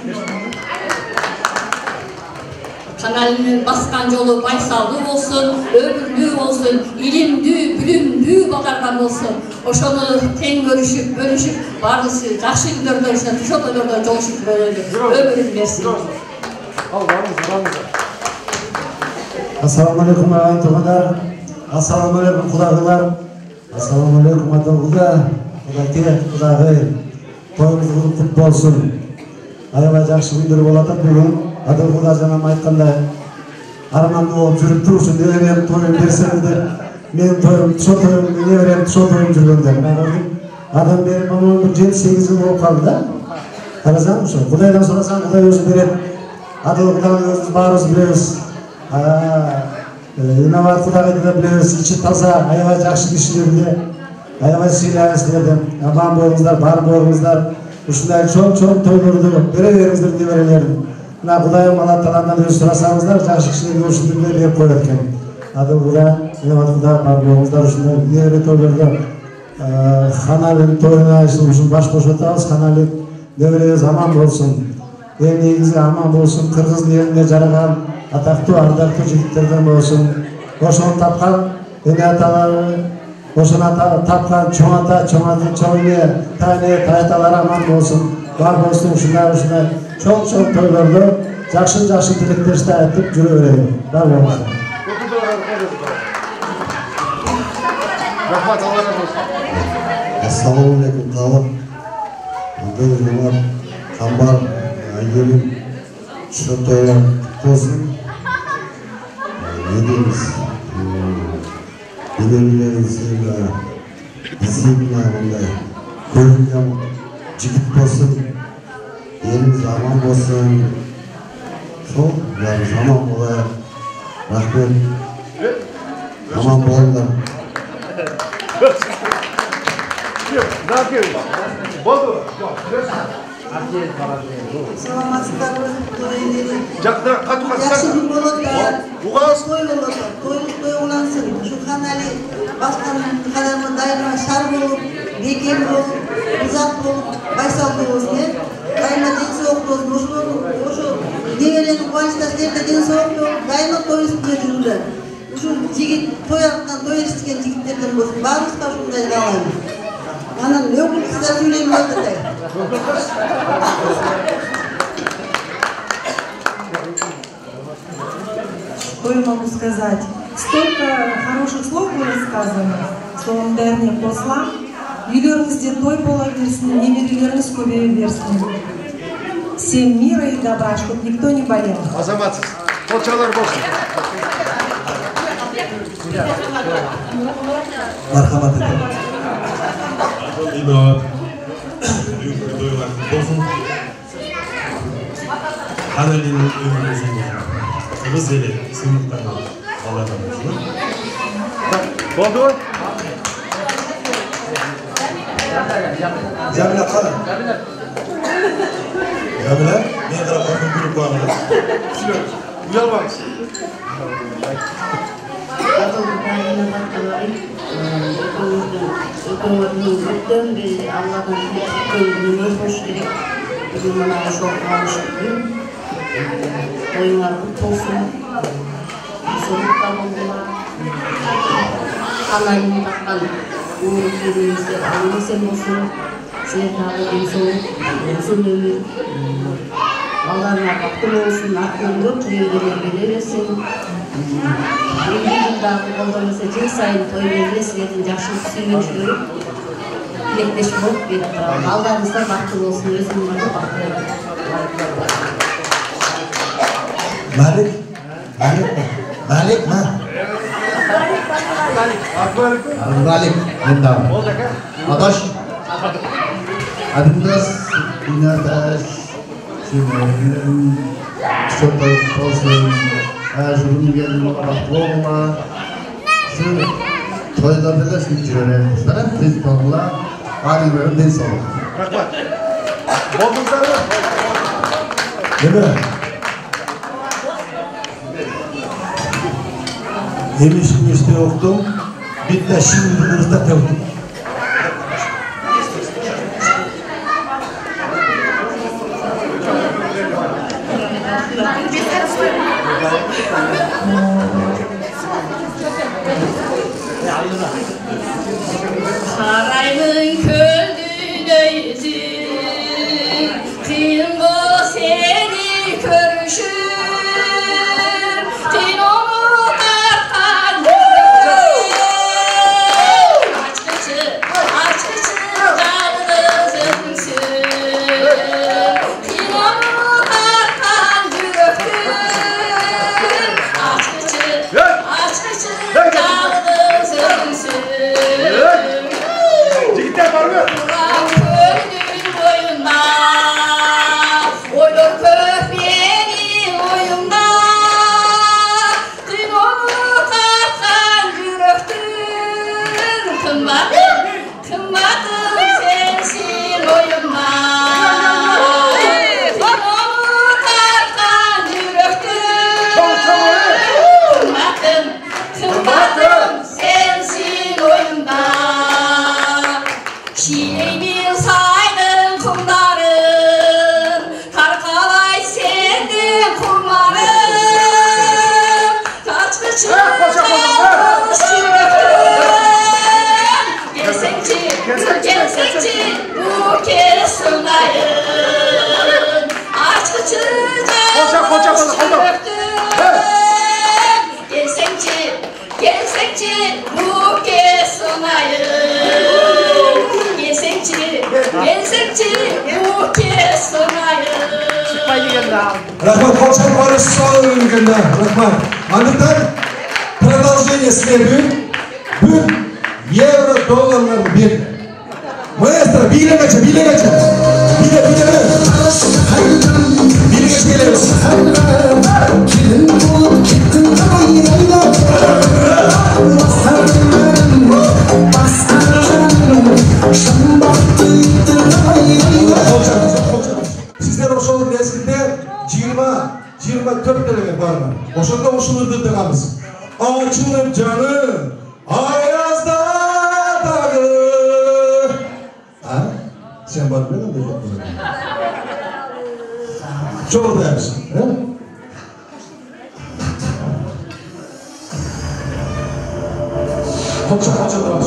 Kanalının baskan yolu baysallı olsun, ömürlü olsun, ilimlü, bilimlü bakargan olsun. Oşonu ten görüşüp, bölüşüp, barısı, жақсы күндөрдө ушундай тушотойлордо жолугушуп жүрөлү. Ömürün берсин. Al varmız. Assalamu alaikum ағайын-туғандар. Assalamu alaikum құдағылар. Assalamu alaikum ата-құда. Құдағи. Тойыңыз құт болсын. Аябай жақсы күндер болатын бүгін. Ата-құда жаңа айтқандай арманды болып жүріп тұрсын, неберем тойым берсем деп, менің тойым, тұшо тойым, неберем тұшо тойым жүргендер. Адам беріп, оның 7-8 жыл болып қалды да? Қарасаң, Құдайдан сұрасаң, Құдай өзі береді. Ата-құданың өзіміз барымыз білеміз. Инабат Құдағайды да білеміз, іші таза, аябай жақсы кішілерге, аябай сыйлайын сіздерден. Аман болыңыздар, бар болыңыздар. Ушундай чоң тойлорду бере бериңиздер неберелерин. Мына Кудайым Алла Тааладан өз сурасаңыздар, жакшы кишилерге ушундай берип коет экен. Адылгуда, Инабат Кудай бар болуңуздар ушундай небере тойлордо Ханалин тойуна ушул баш кошотабыз. Ханалин неберебиз аман болсун. Эң негизи аман болсун. Кыргыздын элине жараган атактуу ардактуу жигиттерден болсун. Ошону тапкан эне аталары Oşuna tapkan çoğata, çoğunu, taytalar aman olsun. Var olsun, şunlar. Çok toylardı. Жақшы тілектерді айтып жүре береді. Бар болмаса. Рахмат, Алла разы болсын. Ассалаумағалейкум қалып. Бұл жұмар қамбар айгерім шыртойлар болсын. Не дейміз? Енелеріңізге бізіміне ондай көрінген жігіт болсын. Еліміз аман болсын. Сол, бәріміз аман болайық. Рахмет. Аман болыңдар. Саламатсыздар ма? Жақта қату Жақсы күн болады. Той болады. Той улансын. Шуханали басқан қадамы дайыма шар болып, бекем болып, ұзақ болып, байсал болсын. Дайыма денсаулық болсын. Ошо немеренің қуанышта сіздерде денсаулық болып, дайыма той үстінде жүрулер. Ошо жігіт той артынан той естіген жігіттерден болсын. Барлыққа шундай қалаймын. Анан өкілсіздер сөйлеймін өтірді. Что я могу сказать? Столько хороших слов было сказано, словом дәріне қосыла. Үйлеріңізде той бола берсін, немерелеріңіз көбейе берсін. Всем мира и добра, чтобы никто не болел. Азаматсыз. Қолшалар болсын. Мархамат етем. İmam, büyük doyular olsun. Hanelinin ömrü uzun olsun. Kız eli, sınıftan Allah'tan olsun. Oldu mu? Cemile kalın. Cemile, ne kadar bakın gülüp var mı? Uyalmamız. Ötön bir Allah'tan gönlünü hoş gerek. Bugün bana çok alışıktım. Oyunlar kutlu olsun. Sorumluluklar oldular. Kanalını takkan ürünlerimizde alın sen olsun. Sizlerle uzun ömür. Allah'ına baktım olsun. Aklımda tüyülerine gelebilirsin. Yılдағы қолданысы жыл сайын той беріле сіздердің жақсылық сүйгенші көріп тілектеш болып беріп тұрамын. Алдарыңыздар бақытты болсын, өзіңнің бақытты бақытты. Malik ma? Malik, endam. Adaş. Adımdaz, inadaş, şimdi çöpler olsun. Ağzının geldiğinde baklı olma. Şu toylarda şu cüreler. Sana biz bakla, ağrıların deniz olur. Rahmat. Boldunuzlar mı? Değil mi? Yemişim işte yoktum. Bir de şimdi hızda tevdim. Sarayın köldüğüne yüzüm, Tingo seni körüşür, Tin onu tartan yürür. Aç kıçı yalnızımsın, Tin onu tartan yürür. Aç kıçı yalnızımsın. Jigitler var mı? Desekçi bu kez sorayım. Çıkmayı geldi abi. Rahmat Koçak barış sağ olun geldi. Rahmat. Anıtan продолжение следует. Bugün euro dolarlar bir. Maestro bile kaça. Bile geç geliyoruz. Sizler oşolun mezgilde 24 tane barlar. Oşolda oşulurdu dağımız. Açılım canım ayazda dağı. Ha? Sen bak ben mi diyeceksin? Çok dersin. Koça da var.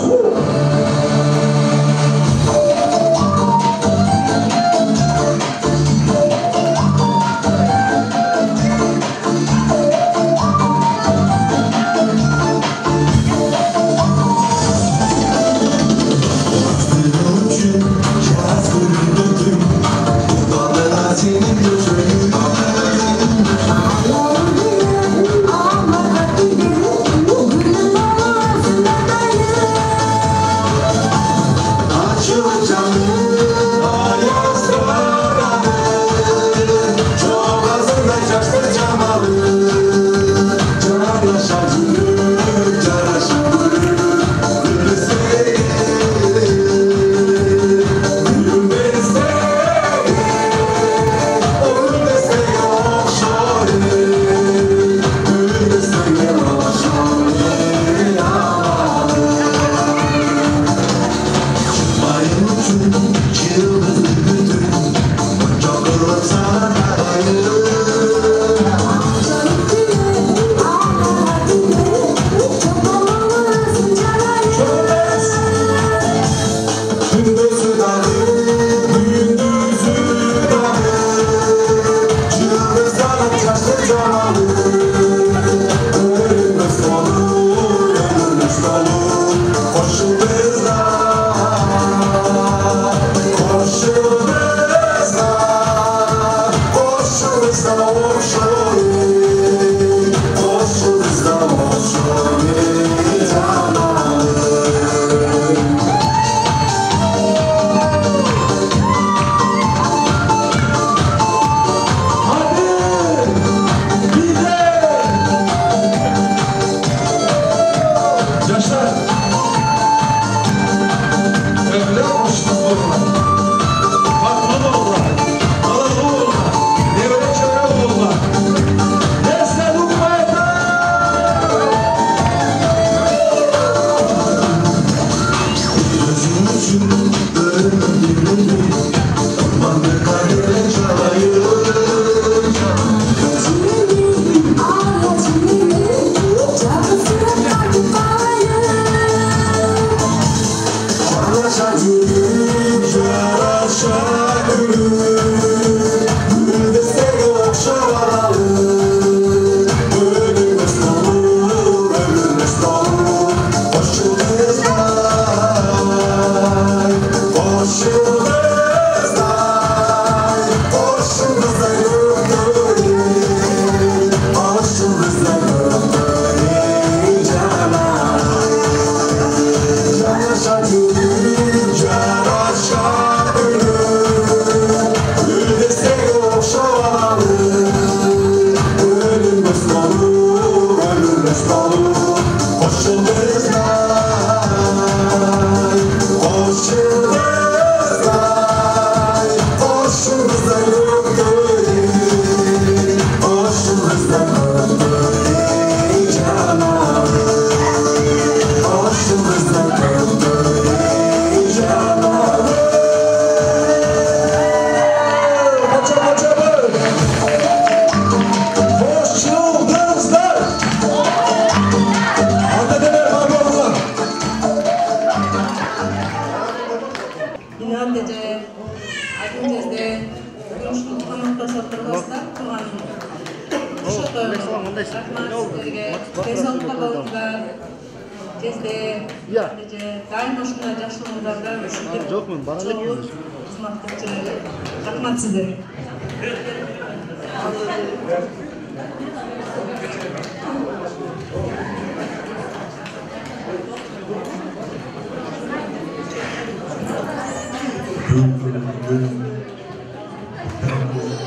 кызмат кылып жүрөт. Рахмат сиздерге.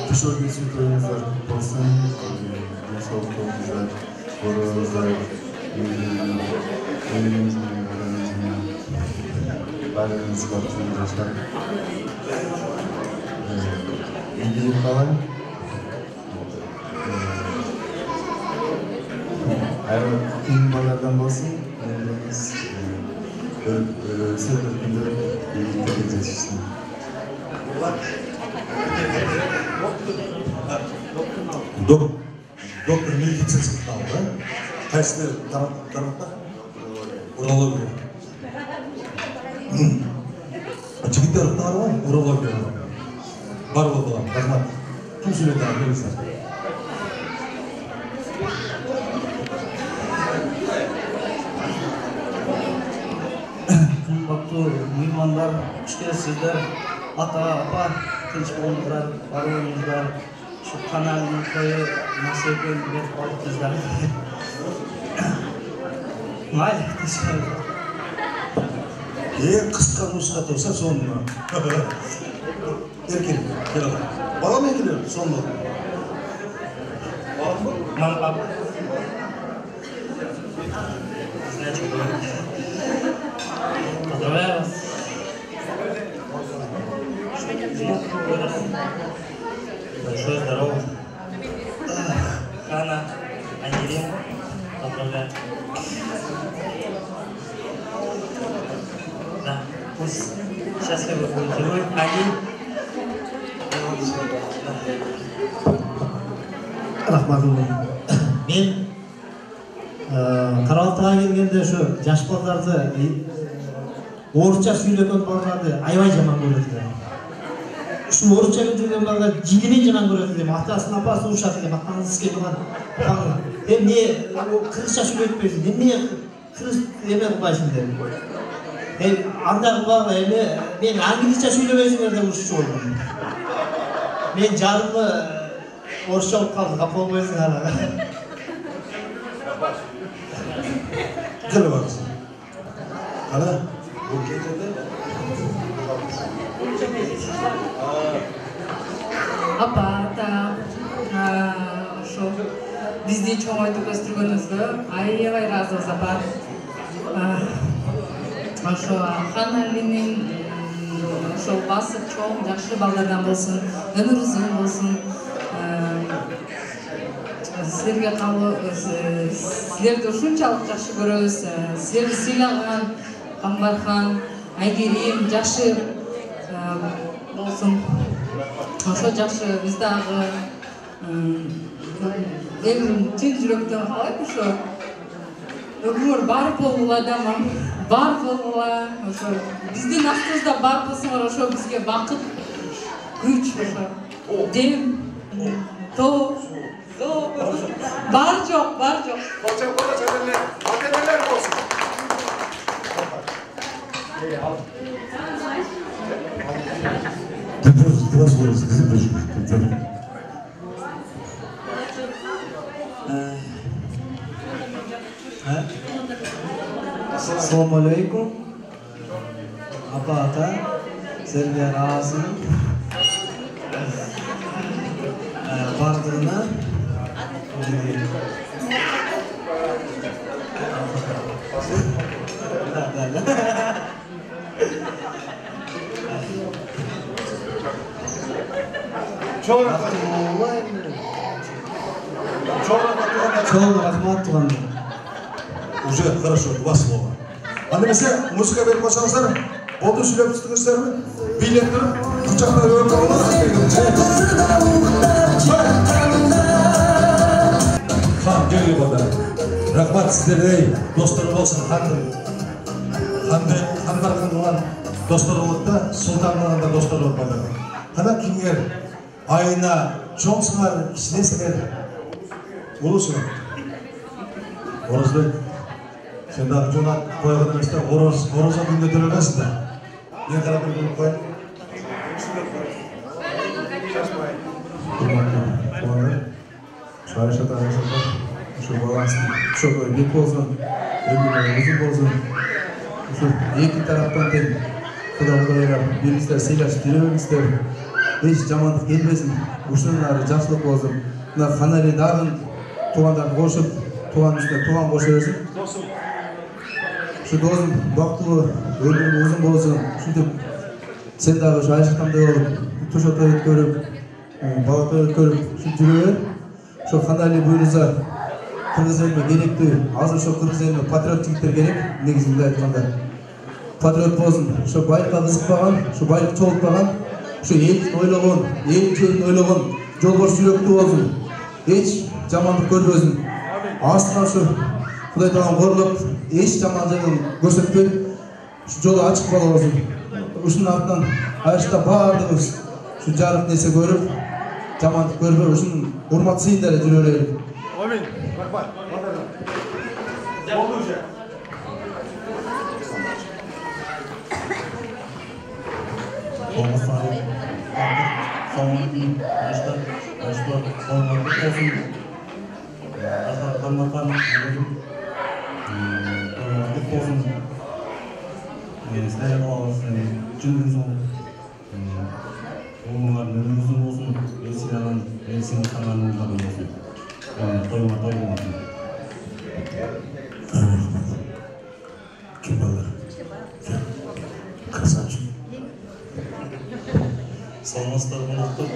Тушоги сүйткөнүңүздөр болсун, денсаулыгыңыздар, оорубуздар, элибиздин баарыңызга жаштар. Ийгилик каалайм. Кийин балдардан болсун, элибиз сөздөр күндөрү ийгиликке жетишсин. Доктор медицинский тал, да? Кайсы тарапта? Урология. Жигиттер бар ғой, урология. Бар болған, рахмат. Кім сөйледі беріңіздер? Қымбатты меймандар, ішкерсіздер, ата, апа, тыныш болыңыздар, баруыңыздар, şu kanalın koyu nasıl bir balıkızlar. Maalesef teşekkür ederim. Kısqa nusxa tursa sonuna. Erkeğim, gel al. Bala mı gidiyor sonuna? Bala mı? Mantap. Поздравляю вас. Большое здоровье. Хана, Анирин, поздравляю. Да, пусть счастливы будете вы, они. Рахматулла. Мен Каралтыға келгенде şu жаш балдарды орысша сөйлеген балдарды аябай жаман көреді. Şu орысша жүрген балдар жинемен жаман көреді. Атасын апасын ұрышады деп атаңыз іске тұрған. Не қырғызша сөйлетпейсің, не қырғыз еме қылбайсың деп. Андағы балға мен англисша сөйлемейсіңдер деп ұрысшы болдым. Мен жарымы орысша болып қалды, қапа болмайсың араға. Gel baksın. Ana, bu gecede Апа, ата, ошо бизди чоң айтып өстүргөнүңүзгө аябай ыраазыбыз апа. Ошо Ханалинин ошо басып чоң жакшы балдардан болсун, өмүр узун болсун. Силерге силерди ушунчалык жакшы көрөбүз. Силерди сыйлаган Камбархан, Айгерим жакшы болсун. Ошо жакшы биз дагы эми чын жүрөктөн калайм ошо өмүр бар болгула дама, бар болгула. Ошо биздин астыбызда бар болсоңор ошо бизге бакыт, күч, ошо дем, тоо. Бар жоқ, бар жоқ. Ата-энелер болсын. Assalamu alaikum. Apa ata, sizlerge razıyım. Bardığına Çoğu рахмат туған. Уже хорошо, два слова. Анемесе музыка беріп қойсаңыздар, болды сөйлеп түстіңіздер ме? Билеп тұрып, құшақта өріп хан келі болды. Рахмат сіздердей достар болсын. Хандарханған достар болыпта, сұлтанлығында достар болыпты. Қана кеңер айына жоңсыңар, ішінесіңер. Олысың. Орызбек, сен дағы жонат қойған еместе, орыза күнде төлемесін да. Ең қарапын күнді қойын. Ayşat Ayşat'ta şu balansın çok büyük olsun, ömrüne uzun olsun. Şu iki taraftan da Xudoga birinizler siylaş dilerimizler. Hiç jamanlık gelmesin, uşunları жақсылық olsun. Mına Xanali dağın tuğandan koşup, tuğan üstüne tuğan koşuyorsun. Şu dozum baktığı ömrün uzun olsun. Şuntip sen dağı şu Ayşat'tamda olup, tuşota ötkörüp, balata ötkörüp, şu жүрөөр. Şu Xanali buyursa Kırgız elime gerekti. Azır şu Kırgız elime patriot жигиттер керек, негизинде айтканда. Patriot болсын, şu байлыққа қызықпаған, şu байлық чолытпаған, şu елін ойлаған, елін жерін ойлаған, жолбарыс жүректі болсын. Еш жамандық көрбөсүн. Астынан şu Құдай тағалам қорғап, еш жаман жайын көрсетпей, şu жолы ашық бала болсын. Ушунун артынан Айшатта бардығыз şu жарық нерсе көріп, жамандық көрбөй, ушунун урмат сыйындар жүрө берелик. Амин. Рахмат. Болду уже. Саламатсыздар қонақтар.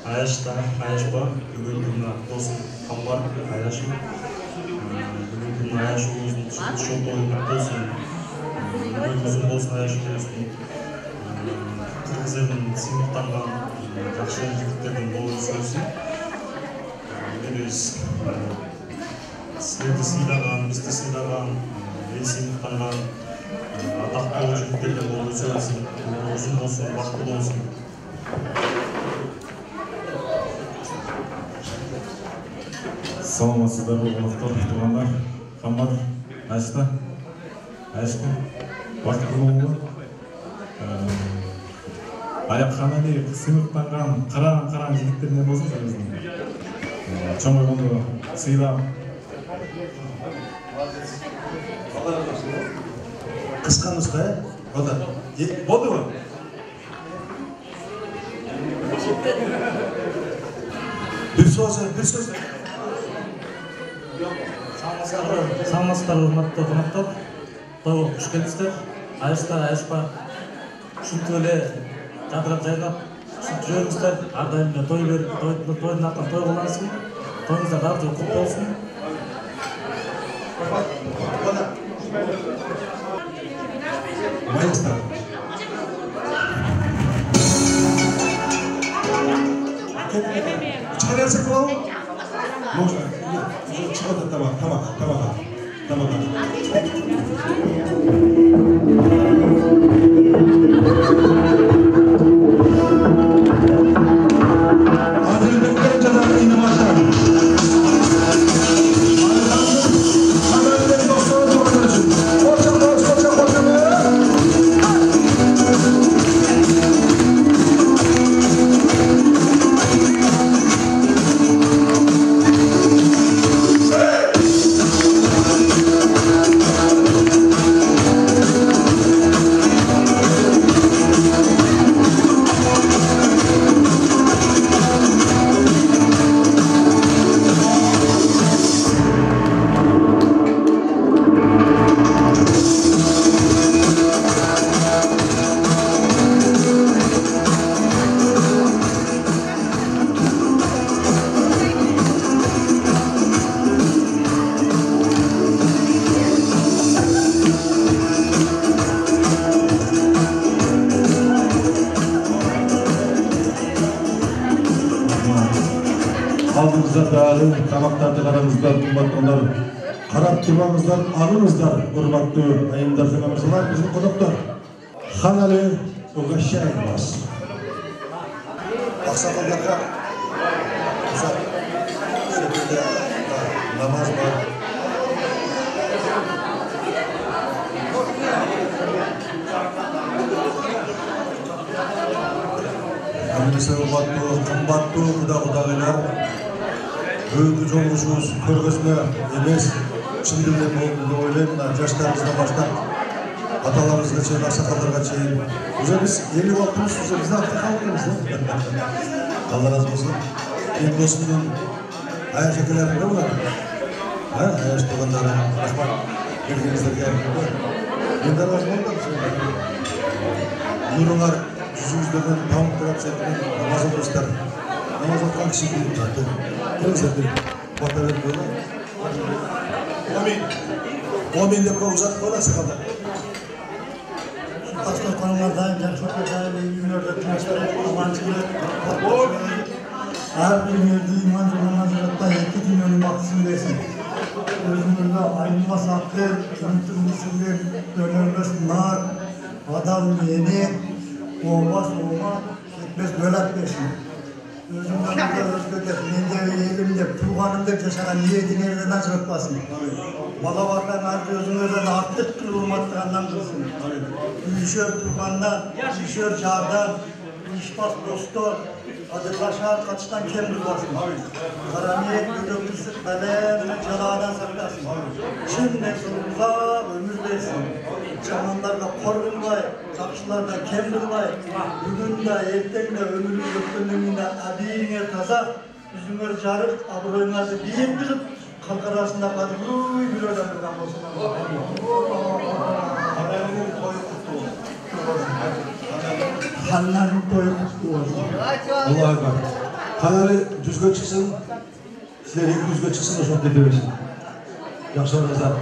Аяшта, Аяшба, бүгін күні досым Қамбар, Аяшым. Бүгін күні Аяшы болсын, шоу тойында болсын. Бүгін күзім болсын, Аяшы болсын. Қырғыз елінің сыйлықтанған жақсы жігіттердің болуы сөзсін. Біз сіздерді сыйлаған, бізді сыйлаған, ел сыйлықтанған атақты жігіттердің болуы сөзсін. Ұзын болсын, бақытты болсын. Саламатсыздар қонақтар, туғандар, Қамбар, Айшта, Айшта, бақытты болуы. Аяқханали сыйлықтанған қараң жігіттеріне болсын сөздің. Чоң ойғанды сыйлап. Қысқа нұсқа, болды ма? Bir söz. Саламатсыздар урматтуу коноктору. Тойго куш келипсиздер. Айшта, Айшпа ушинтип эле жадырап жайнап ушинтип жүрүңүздөр. Ар дайым эле той берип, тойдун артынан той кылынсын. Тоюңуздар дагы жол кут болсун. Майыстар. Çıkarırsak olalım. Можно. Çıkardı tamam. Azerbaycan canlı inanmışlar. Aldığınızda dağılın, tabaklarda karamızlar, kumbatlar, karab turmamızlar, alınızlar, hurmatlı ayımlar, sanamızlar, bizim konuklar. Xanali Ugaşayevas. Aksakallarga uzak şekilde namaz var. Hürmetli, kımbatlı, Xuda-Xudagilar, büyük бүгүнкү жолугушуубуз көргөзмө эмес, чын дилден болду деп ойлойм. Жаштарыбыздан баштап аталарыбызга чейин, аксакалдарга чейин. Уже биз 56-мыз, уже биз аксакал экенбиз. Allah razı olsun. Benim dostumdan Ayaş ekilerim de var. Ayaş tuğanlara, rahmat. Gelgenizlerge erkekler. Ben de razı oldum. Nurunlar yüzümüzden pamuk taraf çekmen, namaz olmuşlar. Namaz okuyan kişi değil zaten. Gelirse bir bata verip böyle. Amin de uzat kola sıkalım. Başka konularda gerçekten günlerde tümçleri, amancılık, her bir yerde iman namazlarında iki dünyanın maksımdayız. Özümüzde ayrılmaz hakkı, ümitimizi dönermez nar, adam yeni, olmaz olmaz, etmez böletmesin. Özümden özgürlük, mende elimde, tuğanımda yaşanan niyeti nereden açıklasın. Bala vardan ardı özümlerden artık kılılmaktığından kılsın. Üşür turbandan, üşür çağdan, işbaz dostor, adırlaşar kaçtan kem kılmasın. Karaniyet, gülüm kısık, belen, celadan saklasın. Şimdi sonumuza ömür versin. Çamanlarda korkulmay, kapçılarda kem kılmay. Bugün de, erten de, ömürün öptüğünde adiyine taza, yüzümür carıp, abroyunları biyip kılıp, kalk arasında kaldı, bir öğrenmeden olsun. Hallerin toyu kutlu olsun. Allah'a emanet. Kanarı düzgün çıksın, sizler 200'e çıksın da sohbet edebilirsin. Yaxşı olacak.